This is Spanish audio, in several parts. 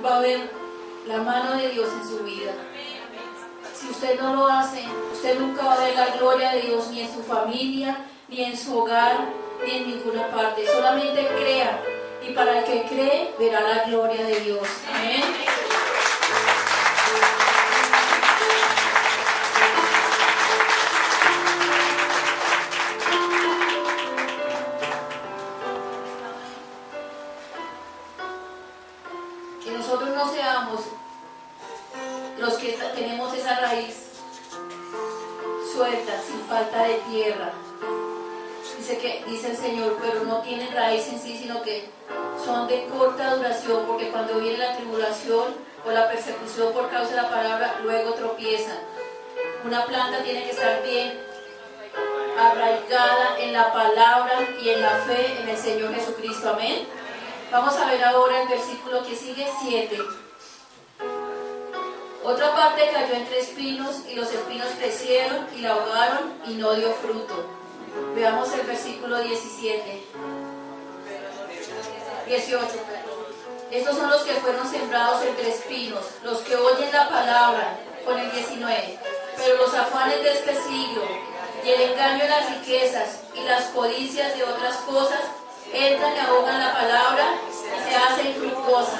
va a ver la mano de Dios en su vida. Si usted no lo hace, usted nunca va a ver la gloria de Dios ni en su familia, ni en su hogar, ni en ninguna parte. Solamente crea, y para el que cree verá la gloria de Dios. Amén. Que nosotros no seamos los que tenemos esa raíz suelta, sin falta de tierra. Dice el Señor, pero no tienen raíz en sí, sino que son de corta duración, porque cuando viene la tribulación o la persecución por causa de la palabra, luego tropiezan. Una planta tiene que estar bien arraigada en la palabra y en la fe en el Señor Jesucristo. Amén. Vamos a ver ahora el versículo que sigue, 7. Otra parte cayó entre espinos, y los espinos crecieron y la ahogaron y no dio fruto. Veamos el versículo 18. Estos son los que fueron sembrados entre espinos, los que oyen la palabra, con el 19. Pero los afanes de este siglo y el engaño de las riquezas y las codicias de otras cosas entran y ahogan la palabra y se hacen infructuosa.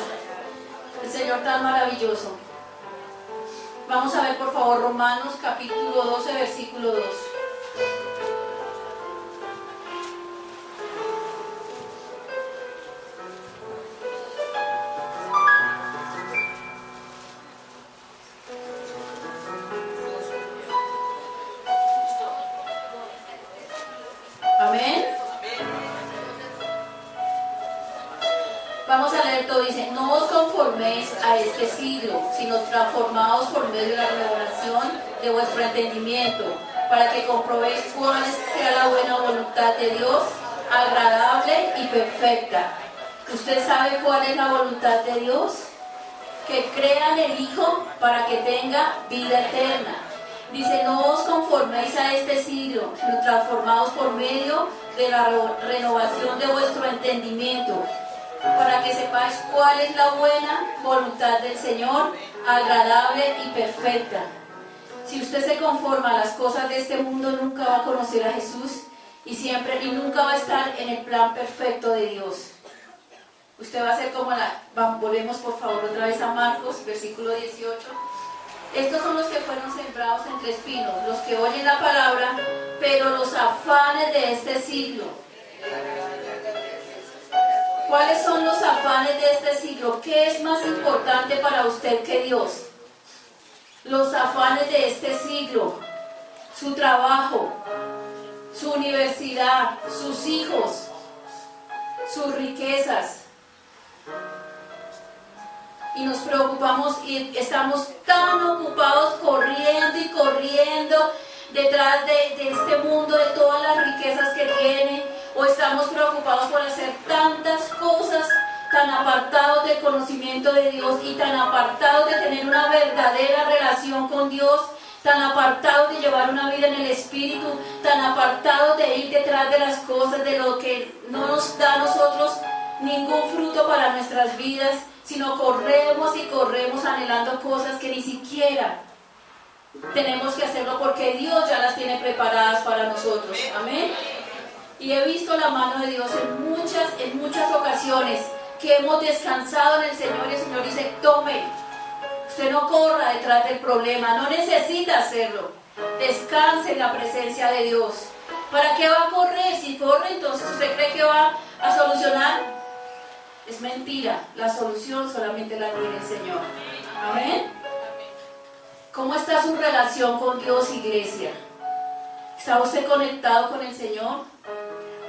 El Señor tan maravilloso. Vamos a ver por favor Romanos capítulo 12, versículo 2. Amén. Vamos a leer todo, dice, no os conforméis a este siglo, sino transformaos por medio de la revelación de vuestro entendimiento, para que comprobéis cuál sea la buena voluntad de Dios, agradable y perfecta. ¿Usted sabe cuál es la voluntad de Dios? Que crea en el Hijo para que tenga vida eterna. Dice, no os conforméis a este siglo, sino transformaos por medio de la renovación de vuestro entendimiento, para que sepáis cuál es la buena voluntad del Señor, agradable y perfecta. Si usted se conforma a las cosas de este mundo, nunca va a conocer a Jesús y nunca va a estar en el plan perfecto de Dios. Usted va a ser como volvemos por favor otra vez a Marcos, versículo 18. Estos son los que fueron sembrados entre espinos, los que oyen la palabra, pero los afanes de este siglo. ¿Cuáles son los afanes de este siglo? ¿Qué es más importante para usted que Dios? Los afanes de este siglo, su trabajo, su universidad, sus hijos, sus riquezas. Y nos preocupamos y estamos tan ocupados corriendo y corriendo detrás de este mundo, de todas las riquezas que tiene, o estamos preocupados por hacer tantas cosas, tan apartados del conocimiento de Dios y tan apartados de tener una verdadera relación con Dios, tan apartados de llevar una vida en el Espíritu, tan apartados de ir detrás de las cosas, de lo que no nos da a nosotros ningún fruto para nuestras vidas, sino corremos y corremos anhelando cosas que ni siquiera tenemos que hacerlo porque Dios ya las tiene preparadas para nosotros. Amén. Y he visto la mano de Dios en muchas ocasiones que hemos descansado en el Señor y el Señor dice, tome, usted no corra detrás del problema, no necesita hacerlo, descanse en la presencia de Dios. ¿Para qué va a correr? Si corre, entonces usted cree que va a solucionar. Es mentira, la solución solamente la tiene el Señor. Amén. ¿Cómo está su relación con Dios, iglesia? ¿Está usted conectado con el Señor?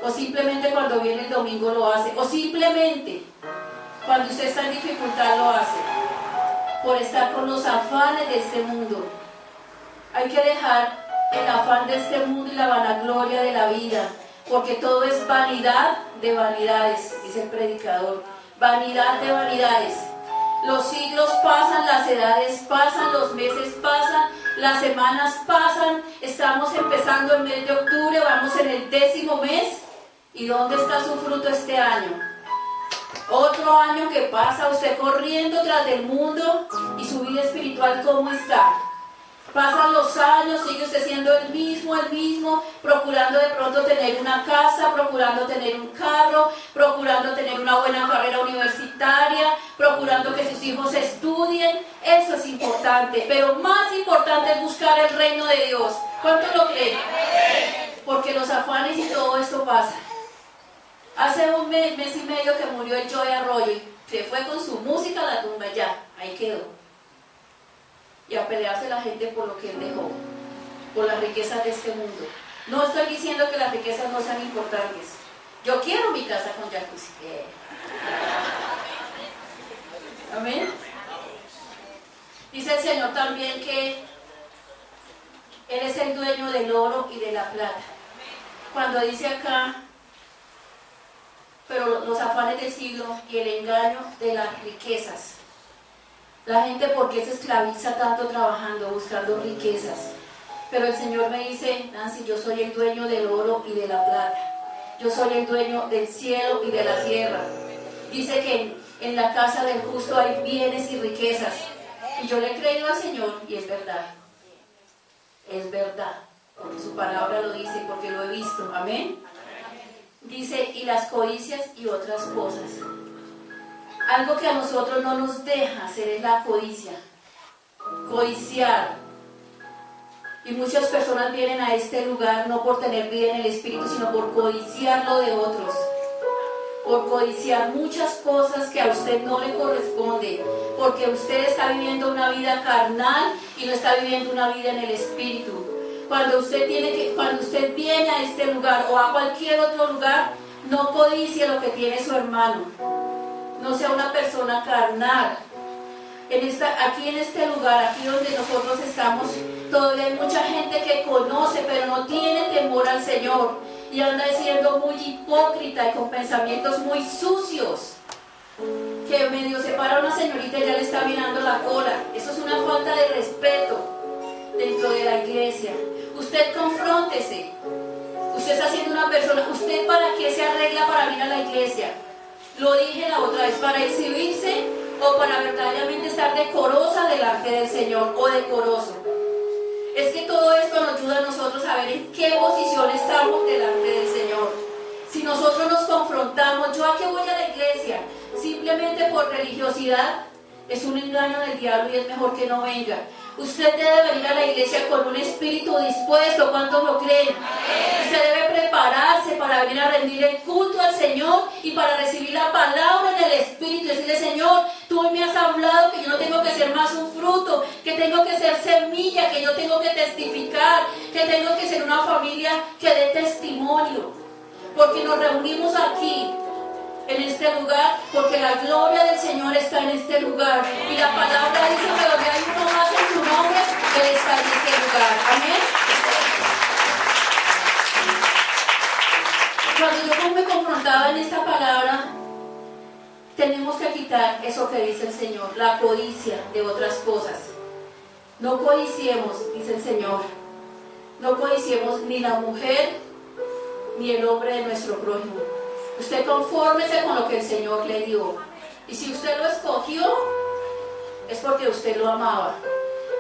¿O simplemente cuando viene el domingo lo hace? ¿O simplemente cuando usted está en dificultad lo hace? Por estar con los afanes de este mundo. Hay que dejar el afán de este mundo y la vanagloria de la vida, porque todo es vanidad de vanidades, dice el predicador. Vanidad de vanidades. Los siglos pasan, las edades pasan, los meses pasan, las semanas pasan. Estamos empezando el mes de octubre, vamos en el 10º mes. ¿Y dónde está su fruto este año? Otro año que pasa usted corriendo tras del mundo y su vida espiritual, ¿cómo está? Pasan los años, sigue usted siendo el mismo, procurando de pronto tener una casa, procurando tener un carro, procurando tener una buena carrera universitaria, procurando que sus hijos estudien. Eso es importante, pero más importante es buscar el reino de Dios. ¿Cuántos lo creen? Porque los afanes y todo esto pasa. Hace un mes y medio que murió el Joey Arroyo y se fue con su música a la tumba, ya, ahí quedó. Y a pelearse la gente por lo que él dejó, por las riquezas de este mundo. No estoy diciendo que las riquezas no sean importantes. Yo quiero mi casa con jacuzzi. Amén. Dice el Señor también que Él es el dueño del oro y de la plata. Cuando dice acá, pero los afanes del siglo y el engaño de las riquezas. La gente, ¿por qué se esclaviza tanto trabajando, buscando riquezas? Pero el Señor me dice, Nancy, yo soy el dueño del oro y de la plata. Yo soy el dueño del cielo y de la tierra. Dice que en la casa del justo hay bienes y riquezas. Y yo le he creído al Señor y es verdad. Es verdad. Porque su palabra lo dice, porque lo he visto. Amén. Dice, y las codicias y otras cosas. Algo que a nosotros no nos deja hacer es la codicia. Codiciar. Y muchas personas vienen a este lugar no por tener vida en el Espíritu, sino por codiciar lo de otros. Por codiciar muchas cosas que a usted no le corresponde. Porque usted está viviendo una vida carnal y no está viviendo una vida en el Espíritu. Cuando usted viene a este lugar o a cualquier otro lugar, no codicie lo que tiene su hermano. No sea una persona carnal. Aquí en este lugar, aquí donde nosotros estamos, todavía hay mucha gente que conoce, pero no tiene temor al Señor. Y anda siendo muy hipócrita y con pensamientos muy sucios. Que medio se para una señorita y ya le está mirando la cola. Eso es una falta de respeto dentro de la iglesia. Usted confróntese. Usted está siendo una persona. ¿Usted para qué se arregla para venir a la iglesia? Lo dije la otra vez, para exhibirse o para verdaderamente estar decorosa delante del Señor o decoroso. Es que todo esto nos ayuda a nosotros a ver en qué posición estamos delante del Señor. Si nosotros nos confrontamos, ¿yo a qué voy a la iglesia? Simplemente por religiosidad, es un engaño del diablo y es mejor que no venga. Usted debe venir a la iglesia con un espíritu dispuesto. ¿Cuántos lo creen? Usted debe prepararse para venir a rendir el culto al Señor y para recibir la palabra en el espíritu y decirle, Señor, tú me has hablado que yo no tengo que ser más un fruto, que tengo que ser semilla, que yo tengo que testificar, que tengo que ser una familia que dé testimonio. Porque nos reunimos aquí en este lugar, porque la gloria del Señor está en este lugar. Y la palabra dice que donde hay uno más en su nombre, Él está en este lugar. Amén. Cuando yo me confrontaba en esta palabra, tenemos que quitar eso que dice el Señor, la codicia de otras cosas. No codiciemos, dice el Señor. No codiciemos ni la mujer ni el hombre de nuestro prójimo. Usted confórmese con lo que el Señor le dio. Y si usted lo escogió, es porque usted lo amaba.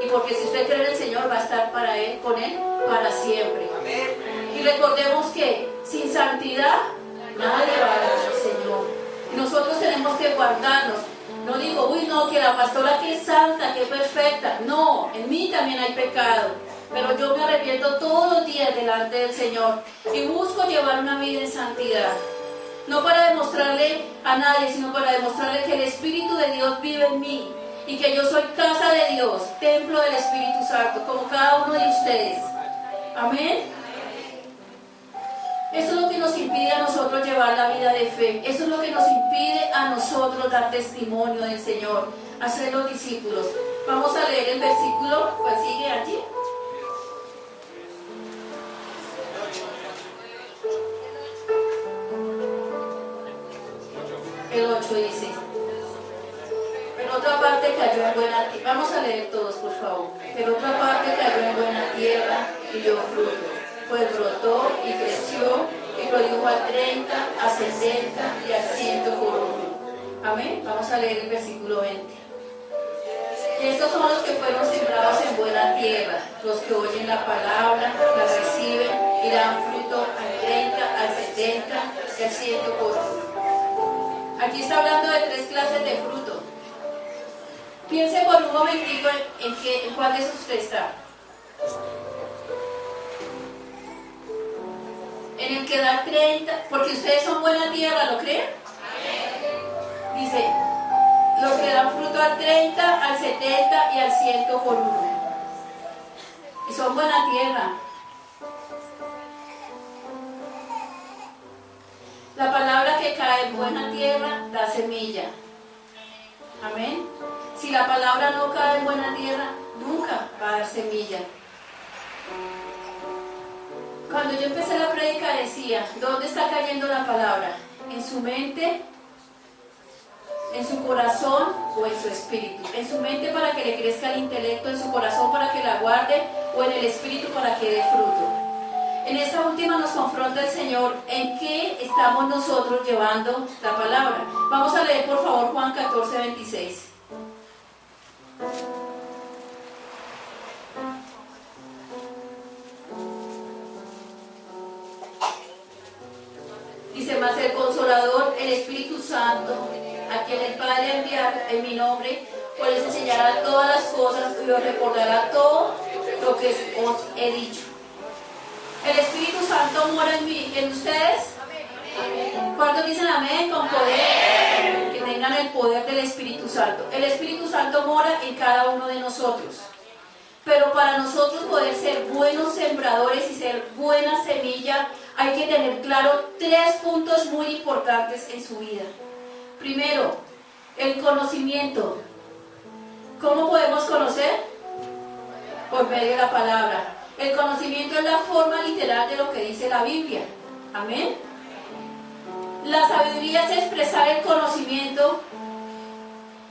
Y porque si usted cree en el Señor, va a estar con Él para siempre. Amén. Y recordemos que sin santidad, nadie va a ver al Señor. Y nosotros tenemos que guardarnos. No digo, uy, no, que la pastora que es santa, que es perfecta. No, en mí también hay pecado. Pero yo me arrepiento todos los días delante del Señor. Y busco llevar una vida en santidad. No para demostrarle a nadie, sino para demostrarle que el Espíritu de Dios vive en mí y que yo soy casa de Dios, templo del Espíritu Santo, como cada uno de ustedes. Amén. Eso es lo que nos impide a nosotros llevar la vida de fe. Eso es lo que nos impide a nosotros dar testimonio del Señor, hacer los discípulos. Vamos a leer el versículo, pues sigue allí. El 8 dice, pero otra parte cayó en buena tierra. Vamos a leer todos, por favor. Pero otra parte cayó en buena tierra y dio fruto. Pues brotó y creció y produjo a 30, a 60 y a 100 por uno. Amén. Vamos a leer el versículo 20. Estos son los que fueron sembrados en buena tierra, los que oyen la palabra, la reciben y dan fruto al 30, al 70 y al 100 por uno. Aquí está hablando de 3 clases de fruto. Piense por un momentico en cuál de esos usted está. En el que da 30, porque ustedes son buena tierra, ¿lo creen? Dice, los que dan fruto al 30, al 70 y al 100 por uno. Y son buena tierra. La palabra que cae en buena tierra da semilla. Amén. Si la palabra no cae en buena tierra, nunca va a dar semilla. Cuando yo empecé la prédica decía, ¿dónde está cayendo la palabra? ¿En su mente? ¿En su corazón o en su espíritu? En su mente para que le crezca el intelecto, en su corazón para que la guarde o en el espíritu para que dé fruto. En esta última nos confronta el Señor en qué estamos nosotros llevando la palabra. Vamos a leer por favor Juan 14, 26. Dice, mas el Consolador, el Espíritu Santo, a quien el Padre enviará en mi nombre, pues les enseñará todas las cosas y os recordará todo lo que os he dicho. El Espíritu Santo mora en ustedes. ¿Cuántos dicen amén? Con poder. Que tengan el poder del Espíritu Santo. El Espíritu Santo mora en cada uno de nosotros. Pero para nosotros poder ser buenos sembradores y ser buena semilla, hay que tener claro 3 puntos muy importantes en su vida. Primero, el conocimiento. ¿Cómo podemos conocer? Por medio de la palabra. El conocimiento es la forma literal de lo que dice la Biblia. Amén. La sabiduría es expresar el conocimiento.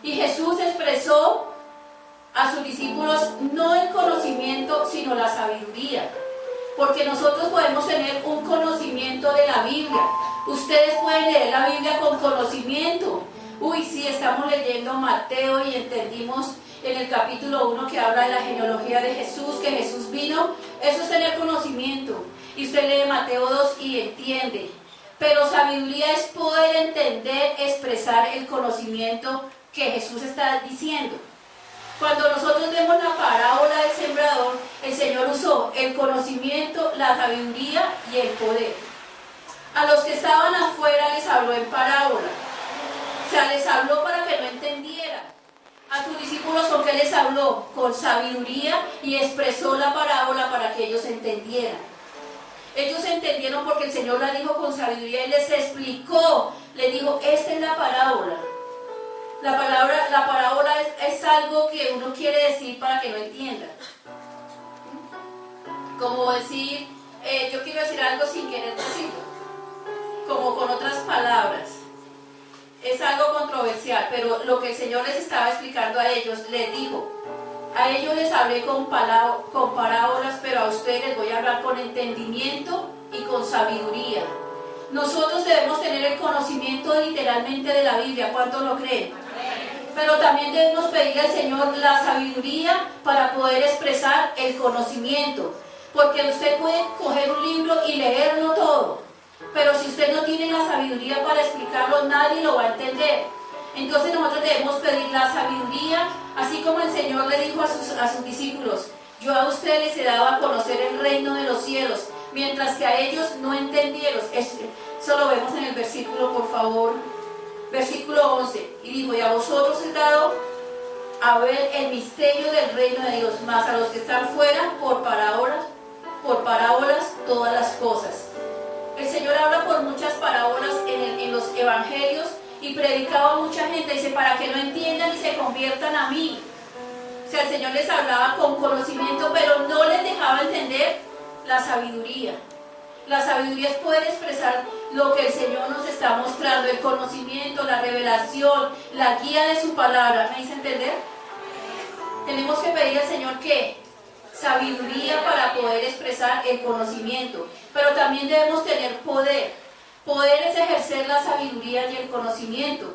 Y Jesús expresó a sus discípulos no el conocimiento, sino la sabiduría. Porque nosotros podemos tener un conocimiento de la Biblia. Ustedes pueden leer la Biblia con conocimiento. Uy, sí, estamos leyendo Mateo y entendimos en el capítulo 1 que habla de la genealogía de Jesús, que Jesús vino. Eso es tener conocimiento. Y usted lee Mateo 2 y entiende. Pero sabiduría es poder entender, expresar el conocimiento que Jesús está diciendo. Cuando nosotros vemos la parábola del sembrador, el Señor usó el conocimiento, la sabiduría y el poder. A los que estaban afuera les habló en parábola. O sea, les habló para que no entendieran. A sus discípulos, ¿con qué les habló? Con sabiduría, y expresó la parábola para que ellos entendieran. Ellos entendieron porque el Señor la dijo con sabiduría y les explicó. Les dijo, esta es la parábola. La parábola es algo que uno quiere decir para que no entienda. Como decir, yo quiero decir algo sin querer decirlo. Como con otras palabras. Es algo controversial, pero lo que el Señor les estaba explicando a ellos, les dijo, a ellos les hablé con parábolas, pero a ustedes les voy a hablar con entendimiento y con sabiduría. Nosotros debemos tener el conocimiento literalmente de la Biblia. ¿Cuántos lo creen? Pero también debemos pedirle al Señor la sabiduría para poder expresar el conocimiento. Porque usted puede coger un libro y leerlo todo, pero si usted no tiene la sabiduría para explicarlo, nadie lo va a entender. Entonces nosotros debemos pedir la sabiduría, así como el Señor le dijo a sus discípulos, yo a ustedes les he dado a conocer el reino de los cielos, mientras que a ellos no entendieron. Eso lo vemos en el versículo, por favor, versículo 11, y dijo, y a vosotros he dado a ver el misterio del reino de Dios, más a los que están fuera por parábolas todas las cosas. El Señor habla por muchas parábolas en los evangelios y predicaba a mucha gente, dice, para que no entiendan y se conviertan a mí. O sea, el Señor les hablaba con conocimiento, pero no les dejaba entender la sabiduría. La sabiduría es poder expresar lo que el Señor nos está mostrando, el conocimiento, la revelación, la guía de su palabra. ¿Me hice entender? Tenemos que pedir al Señor que sabiduría para poder expresar el conocimiento, pero también debemos tener poder. Poder es ejercer la sabiduría y el conocimiento.